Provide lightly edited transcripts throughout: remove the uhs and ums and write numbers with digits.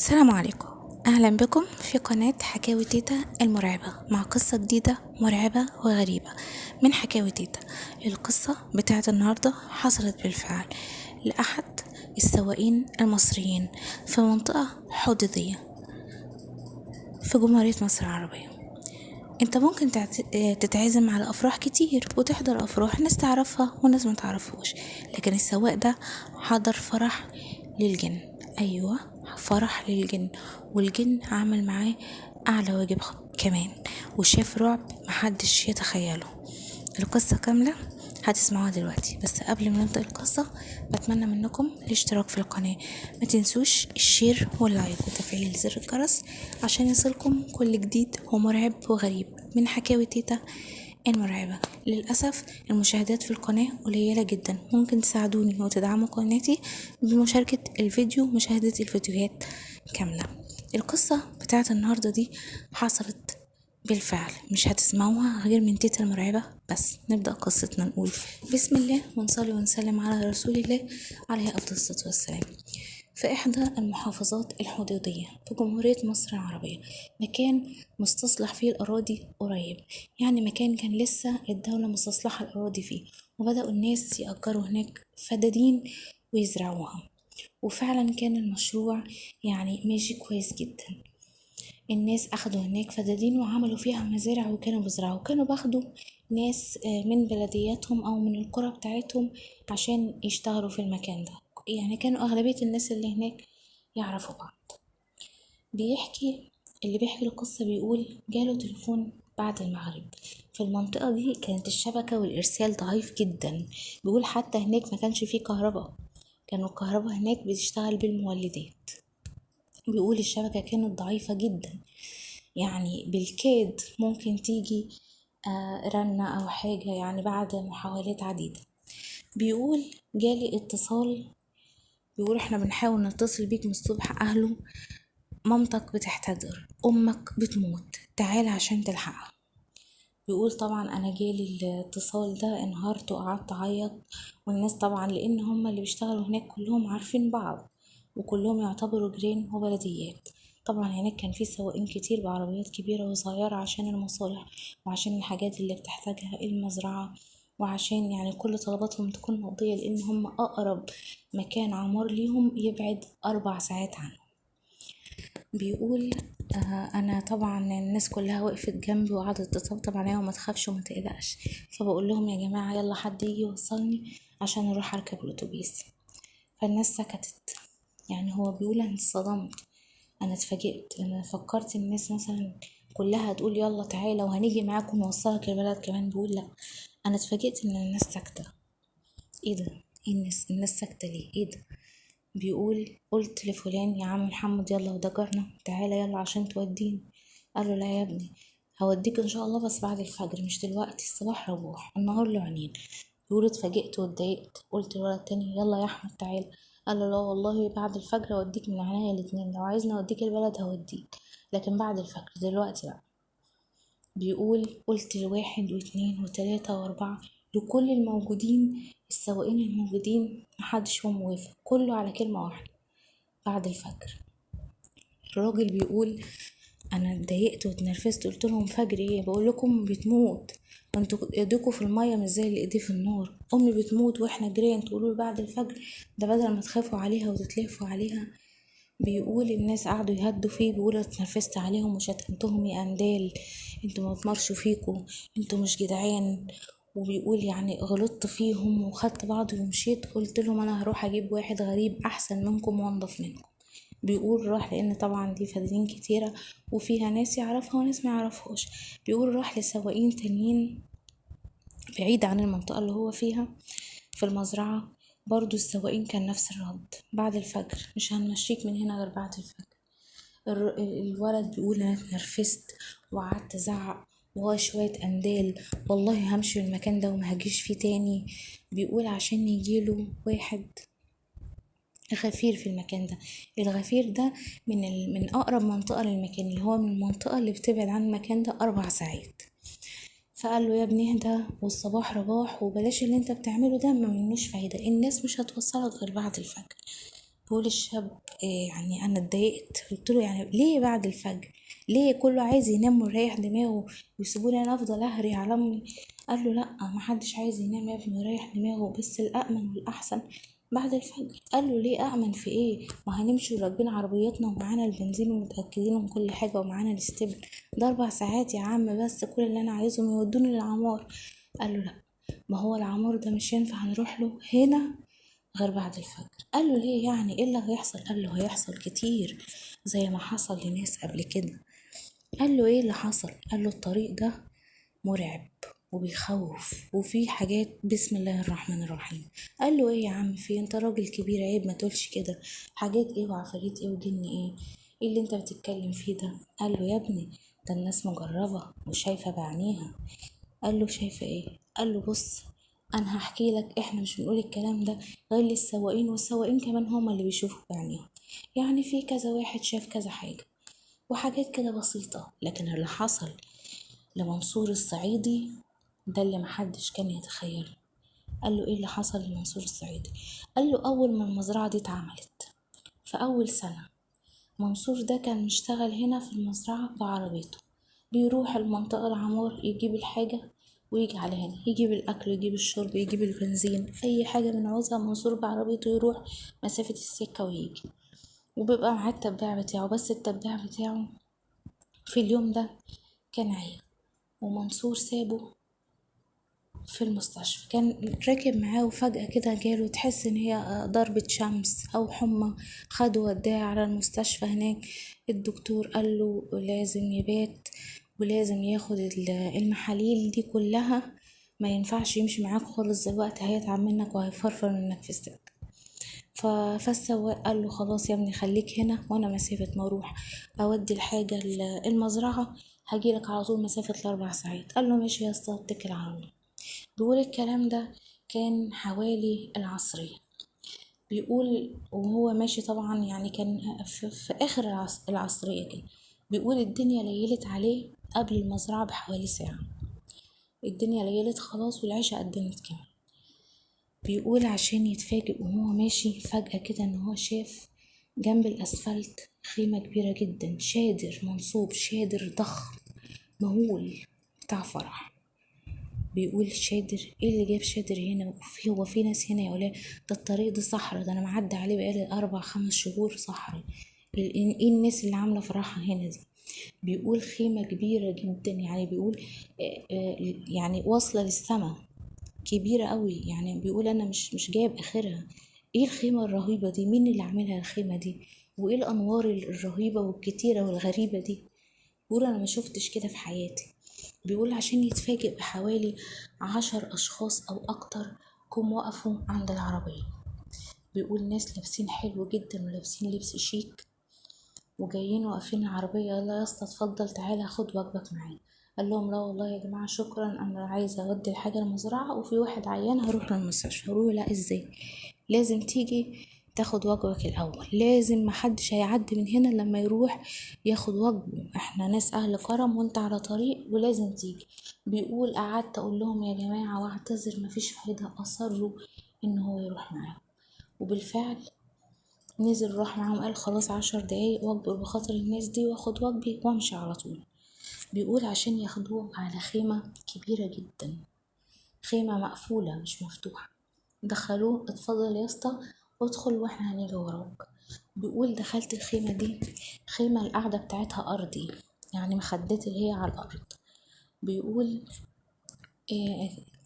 السلام عليكم. أهلا بكم في قناة حكاوي تيتا المرعبة مع قصة جديدة مرعبة وغريبة من حكاوي تيتا. القصة بتاعت النهاردة حصلت بالفعل لأحد السواقين المصريين في منطقة حدودية في جمهورية مصر العربية. انت ممكن تتعزم على أفراح كتير وتحضر أفراح ناس تعرفها وناس ما تعرفوش، لكن السواق ده حضر فرح للجن. أيوة، فرح للجن، والجن عمل معاه أعلى واجب كمان، وشاف رعب محدش يتخيله. القصة كاملة هتسمعوها دلوقتي، بس قبل ما نبدأ القصة بتمنى منكم الاشتراك في القناة، ما تنسوش الشير واللايك وتفعيل زر الجرس عشان يصلكم كل جديد ومرعب وغريب من حكاوي تيتا المرعبة. للأسف المشاهدات في القناة قليلة جدا، ممكن تساعدوني وتدعموا قناتي بمشاركة الفيديو ومشاهدة الفيديوهات كاملة. القصة بتاعت النهاردة دي حصلت بالفعل، مش هتسمعوها غير من تيتا المرعبة. بس نبدأ قصتنا، نقول بسم الله ونصلي ونسلم على رسول الله عليه أفضل الصلاة والسلام. في إحدى المحافظات الحدودية في جمهورية مصر العربية، مكان مستصلح فيه الأراضي قريب، يعني مكان كان لسه الدولة مستصلحة الأراضي فيه، وبدأوا الناس يأجروا هناك فدادين ويزرعوها. وفعلا كان المشروع يعني ماشي كويس جدا. الناس أخدوا هناك فدادين وعملوا فيها مزارع وكانوا بيزرعوا، كانوا باخدوا ناس من بلدياتهم أو من القرى بتاعتهم عشان يشتغلوا في المكان ده، يعني كانوا أغلبية الناس اللي هناك يعرفوا بعض. اللي بيحكي القصة بيقول جاله تليفون بعد المغرب. في المنطقة دي كانت الشبكة والإرسال ضعيف جدا، بيقول حتى هناك ما كانش فيه كهرباء، كانوا الكهرباء هناك بتشتغل بالمولدات. بيقول الشبكة كانت ضعيفة جدا، يعني بالكاد ممكن تيجي رنة أو حاجة، يعني بعد محاولات عديدة. بيقول جالي اتصال، بيقول احنا بنحاول نتصل بيك من الصبح، أهله مامتك بتحتضر، أمك بتموت، تعال عشان تلحقها. بيقول طبعا أنا جالي الاتصال ده انهارت وقعدت أعيط، والناس طبعا لأن هم اللي بيشتغلوا هناك كلهم عارفين بعض وكلهم يعتبروا جيران وبلديات. طبعا هناك كان في سواقين كتير بعربيات كبيرة وصغيرة عشان المصالح وعشان الحاجات اللي بتحتاجها المزرعة، وعشان يعني كل طلباتهم تكون مقضية، لأن هم أقرب مكان عمار ليهم يبعد 4 ساعات عنه. بيقول انا طبعا الناس كلها وقفت جنبي وقعدت تطبطب عليا وما تخافش وما تقلقش، فبقول لهم يا جماعه يلا حد يجي يوصلني عشان اروح اركب الاتوبيس. فالناس سكتت. يعني هو بيقول انا اتصدمت، انا اتفاجئت، انا فكرت الناس مثلا كلها تقول يلا تعالى وهنيجي معاكم نوصلك البلد كمان. بيقول لا، انا اتفاجئت ان الناس ساكته. ايه ده؟ إيه الناس ساكته ليه؟ ايه ده؟ بيقول قلت لفلان يا عم محمد يلا وده جارنا، تعالى يلا عشان توديني. قال له لا يا ابني، هوديك ان شاء الله بس بعد الفجر، مش دلوقتي، الصباح ربوح النهار له عينين. بيقول اتفاجئت واتضايقت، قلت لولد تاني يلا يا احمد تعالى. قال له لا والله بعد الفجر اوديك من عينيا الاتنين، لو عايزني اوديك البلد هوديك، لكن بعد الفجر دلوقتي لا. بيقول قلت لواحد واتنين وتلاتة واربعة لكل الموجودين، السواقين الموجودين، محدش فيهم موافق، كله على كلمة واحدة بعد الفجر. الراجل بيقول انا اتضايقت واتنرفزت، قلت لهم فجر ايه؟ بقول لكم بتموت وانتوا ايديكوا في الميه مش زي اللي ايديه في النار، امي بتموت واحنا جيران تقولوا بعد الفجر؟ ده بدل ما تخافوا عليها وتتلهفوا عليها. بيقول الناس قعدوا يهدوا فيه، بيقول اتنرفزت عليهم وشتمتهم يا اندال، انتوا ما تمرشوا فيكوا، انتوا مش جدعان. وبيقول يعني غلطت فيهم وخدت بعضي ومشيت، قلت لهم انا هروح اجيب واحد غريب احسن منكم وانضف منكم. بيقول راح، لان طبعا دي فدادين كتيرة وفيها ناس يعرفها وناس ما يعرفهاش. بيقول راح لسواقين تانيين بعيد عن المنطقة اللي هو فيها في المزرعة، برضو السواقين كان نفس الرد بعد الفجر، مش هنمشيك من هنا غير بعد الفجر. الولد بيقول انا اتنرفزت وقعدت ازعق وهو شوية اندال، والله همشي المكان ده وما هجيش فيه تاني. بيقول عشان يجيله واحد غفير في المكان ده. الغفير ده من اقرب منطقة للمكان، اللي هو من المنطقة اللي بتبعد عن المكان ده 4 ساعات. فقال له يا ابني اهدى والصباح رباح وبلاش اللي انت بتعمله ده، ما منوش فايدة، الناس مش هتوصلك غير بعد الفجر. بيقول الشاب يعني انا اتضايقت. قلت له يعني ليه بعد الفجر؟ ليه كله عايز ينام ويريح دماغه ويسيبوني انا افضل اهري على امي؟ قال له لا، محدش عايز ينام يا ابني ويريح دماغه، بس الامن والاحسن بعد الفجر. قال له ليه أأمن في ايه؟ ما هنمشي وراكبين عربياتنا ومعانا البنزين ومتأكدين من كل حاجة ومعانا الاستبن، ده 4 ساعات يا عم، بس كل اللي انا عايزهم يودوني للعمار. قال له لا، ما هو العمار ده مش ينفع هنروح له هنا غير بعد الفجر. قال له ليه يعني، ايه اللي هيحصل؟ قال له هيحصل كتير زي ما حصل لناس قبل كده. قال له ايه اللي حصل؟ قال له الطريق ده مرعب وبيخوف وفي حاجات، بسم الله الرحمن الرحيم. قال له ايه يا عم، في انت راجل كبير، عيب ما تقولش كده، حاجات ايه وعفاريت ايه وجن ايه، ايه اللي انت بتتكلم فيه ده؟ قال له يا ابني ده الناس مجربة وشايفة بعينيها. قال له شايفة ايه؟ قال له بص، انا هحكي لك، احنا مش بنقول الكلام ده غير للسواقين، والسواقين كمان هما اللي بيشوفوا بعينيهم، يعني في كذا واحد شاف كذا حاجة وحاجات كده بسيطة، لكن اللي حصل لمنصور الصعيدي ده اللي محدش كان يتخيله. قال له ايه اللي حصل لمنصور الصعيدي؟ قال له اول ما المزرعة دي اتعملت في اول سنة، منصور ده كان مشتغل هنا في المزرعة بعربيته، بيروح المنطقة العمار يجيب الحاجة ويجي على هنا، يجيب الأكل يجيب الشرب يجيب البنزين، أي حاجة بنعوزها منصور بعربيته يروح مسافة السكة ويجي، وبيبقى معاه التباع بتاعه، بس التباع بتاعه في اليوم ده كان عيا، ومنصور سابه في المستشفى، كان راكب معاه وفجأة كده جاله تحس ان هي ضربة شمس او حمى، خده وداه على المستشفى هناك. الدكتور قال له لازم يبات ولازم ياخد المحاليل دي كلها، ما ينفعش يمشي معاك خالص دلوقتي، هيتعب منك وهيفرفر منك في السكة. فالسواق قال له خلاص يا ابني خليك هنا، وانا مسافة ما اروح اودي الحاجة المزرعة هجيلك على طول مسافة ال4 ساعات. قال له ماشي يا اسطى، اتكل على الله. بيقول الكلام ده كان حوالي العصرية. بيقول وهو ماشي طبعا يعني كان في آخر العصرية كده. بيقول الدنيا ليلت عليه قبل المزرعة بحوالي ساعة، الدنيا ليلت خلاص والعشاء قدمت كمان. بيقول عشان يتفاجئ وهو ماشي فجأة كده ان هو شاف جنب الأسفلت خيمة كبيرة جدا، شادر منصوب، شادر ضخم مهول بتاع فرح. بيقول شادر، ايه اللي جاب شادر هنا؟ هو في ناس هنا يا ولاد؟ ده الطريق ده صحرا، ده انا معدي عليه بقالي 4 5 شهور صحرا، ايه الناس اللي عاملة فرحها هنا دي؟ بيقول خيمة كبيرة جدا، يعني بيقول يعني واصلة للسما، كبيرة قوي، يعني بيقول انا مش جايب اخرها. ايه الخيمة الرهيبة دي؟ مين اللي عاملها الخيمة دي؟ وايه الانوار الرهيبة والكتيرة والغريبة دي؟ بيقول انا ما شفتش كده في حياتي. بيقول عشان يتفاجئ بحوالي 10 اشخاص او اكتر جم وقفوا عند العربية. بيقول ناس لابسين حلو جدا ولابسين لبس شيك وجايين واقفين العربية، يلا يا اسطى اتفضل تعالى خد واجبك معانا. قال لهم لا والله يا جماعة شكرا، انا عايزة اودي الحاجة المزرعة وفي واحد عيان هروح للمستشفى. قالوا لا ازاي، لازم تيجي تاخد واجبك الاول، لازم محدش هيعدي من هنا لما يروح ياخد واجبه، احنا ناس اهل كرم وانت على طريق ولازم تيجي. بيقول قعدت اقول لهم يا جماعة واعتذر، مفيش فايدة، اصروا ان هو يروح معاهم. وبالفعل نزل راح معاهم، قال خلاص 10 دقايق واكبر بخاطر الناس دي واخد واجبي وامشي على طول. بيقول عشان ياخدوه على خيمة كبيرة جدا، خيمة مقفولة مش مفتوحة. دخلوه، اتفضل يا اسطى ادخل واحنا هنيجي وراك. بيقول دخلت الخيمة دي، خيمة القعدة بتاعتها أرضي، يعني مخدات اللي هي على الأرض. بيقول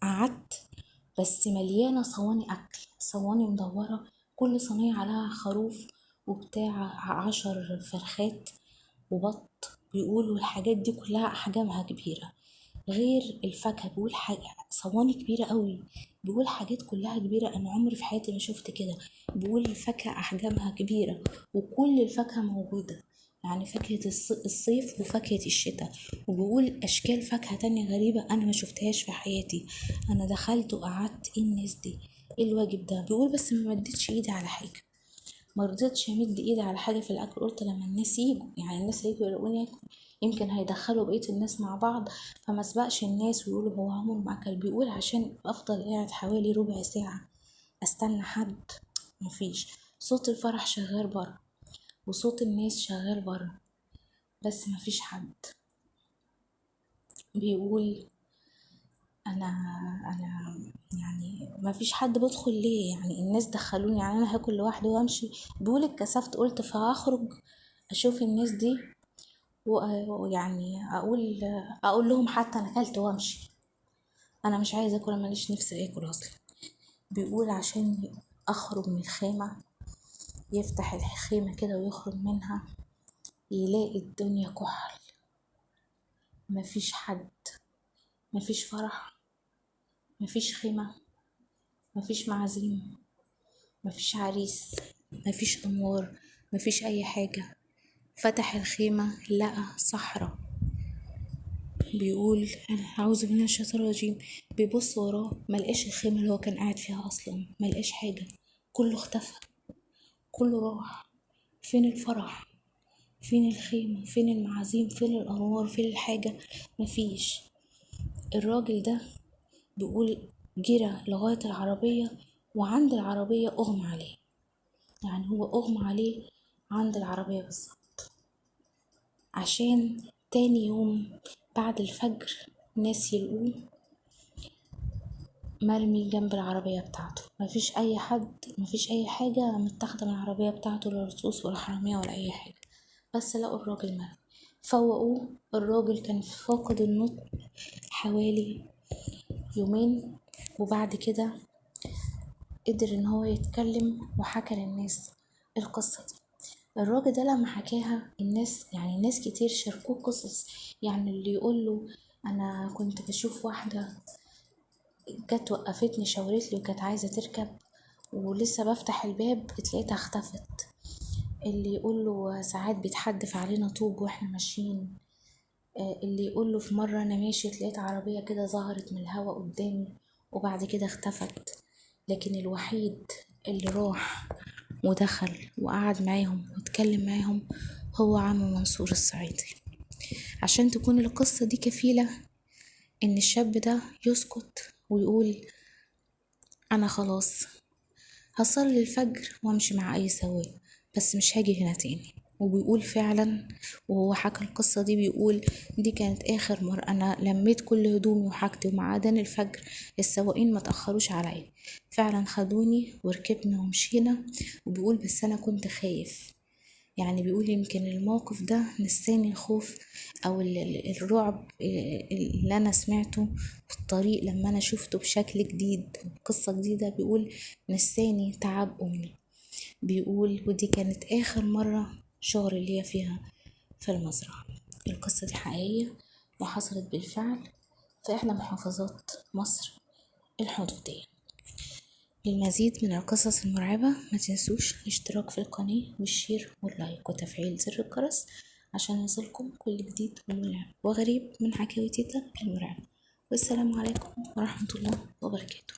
قعدت بس مليانة صواني أكل، صواني مدورة، كل صينية عليها خروف وبتاع 10 فرخات وبط. بيقولوا الحاجات دي كلها أحجامها كبيرة غير الفاكهة، بيقول حاجة صواني كبيرة قوي، بيقول حاجات كلها كبيرة، أنا عمري في حياتي ما شفت كده. بيقول الفاكهة أحجامها كبيرة وكل الفاكهة موجودة، يعني فاكهة الصيف وفاكهة الشتاء، وبيقول أشكال فاكهة تانية غريبة أنا ما شفتهاش في حياتي. أنا دخلت وقعدت، إيه الناس دي، إيه الواجب ده؟ بيقول بس ما مدتش إيدي على حاجة، ما رضيتش امد ايدي على حاجه في الاكل، قلت لما الناس يجوا، يعني الناس يجوا يلاقوني اكل يمكن هيدخلوا بقيه الناس مع بعض، فما سبقش الناس ويقولوا هو عمره ما اكل. بيقول عشان افضل قاعد حوالي ربع ساعه استنى حد، مفيش. صوت الفرح شغال برا، وصوت الناس شغال برا، بس مفيش حد. بيقول انا انا يعني مفيش حد بدخل ليه، يعني الناس دخلوني، يعني انا هاكل لوحدي وامشي. بيقول اتكسفت، قلت فهخرج اشوف الناس دي ويعني اقول لهم حتى انا اكلت وامشي. انا مش عايزه اكل، ماليش نفسي اكل اصلا. بيقول عشان اخرج من الخيمه، يفتح الخيمه كده ويخرج منها، يلاقي الدنيا كحل، مفيش حد، مفيش فرح، مفيش خيمه، مفيش معازيم، مفيش عريس، مفيش أنوار، مفيش أي حاجة. فتح الخيمة لقى صحراء. بيقول أعوذ بالله من الشيطان الرجيم. بيبص وراه ملقاش الخيمة اللي هو كان قاعد فيها أصلا، ملقاش حاجة، كله اختفى، كله راح. فين الفرح؟ فين الخيمة؟ فين المعازيم؟ فين الأنوار؟ فين الحاجة؟ مفيش. الراجل ده بيقول جرى لغاية العربية، وعند العربية أغمى عليه، يعني هو أغمى عليه عند العربية بالظبط. عشان تاني يوم بعد الفجر ناس يلقوه مرمي جنب العربية بتاعته، مفيش أي حد، مفيش أي حاجة متاخدة من العربية بتاعته، لا رصاص ولا حرامية ولا أي حاجة، بس لقوا الراجل مرمي. فوقوه. الراجل كان فاقد النطق حوالي يومين، وبعد كده قدر ان هو يتكلم وحكى للناس القصة دي. الراجل ده لما حكاها الناس، يعني ناس كتير شاركوه قصص، يعني اللي يقوله انا كنت بشوف واحدة جت وقفتني شاورتلي وكانت عايزة تركب، ولسه بفتح الباب اتلاقيتها اختفت. اللي يقوله ساعات بيتحدف علينا طوب واحنا ماشيين. اللي يقوله في مرة انا ماشي لقيت عربية كده ظهرت من الهوا قدامي وبعد كده اختفت. لكن الوحيد اللي راح ودخل وقعد معاهم واتكلم معاهم هو عم منصور الصعيدي، عشان تكون القصة دي كفيلة ان الشاب ده يسكت ويقول انا خلاص هصلي الفجر وامشي مع اي سواق، بس مش هاجي هنا تاني. وبيقول فعلا، وهو حكى القصة دي بيقول دي كانت اخر مرة انا لميت كل هدومي وحاجتي، ومع اذان الفجر السواقين ما تأخروش عليا، فعلا خدوني وركبنا ومشينا. وبيقول بس انا كنت خايف، يعني بيقول يمكن الموقف ده نساني الخوف او الرعب اللي انا سمعته في الطريق لما انا شفته بشكل جديد قصة جديدة. بيقول نساني تعب امي. بيقول ودي كانت اخر مرة شغل ليا فيها في المزرعة. القصة دي حقيقية وحصلت بالفعل في احدى محافظات مصر الحدودية. للمزيد من القصص المرعبة ما تنسوش الاشتراك في القناة والشير واللايك وتفعيل زر الجرس عشان يوصلكم كل جديد ومرعب وغريب من حكاوي تيتا المرعبة. والسلام عليكم ورحمة الله وبركاته.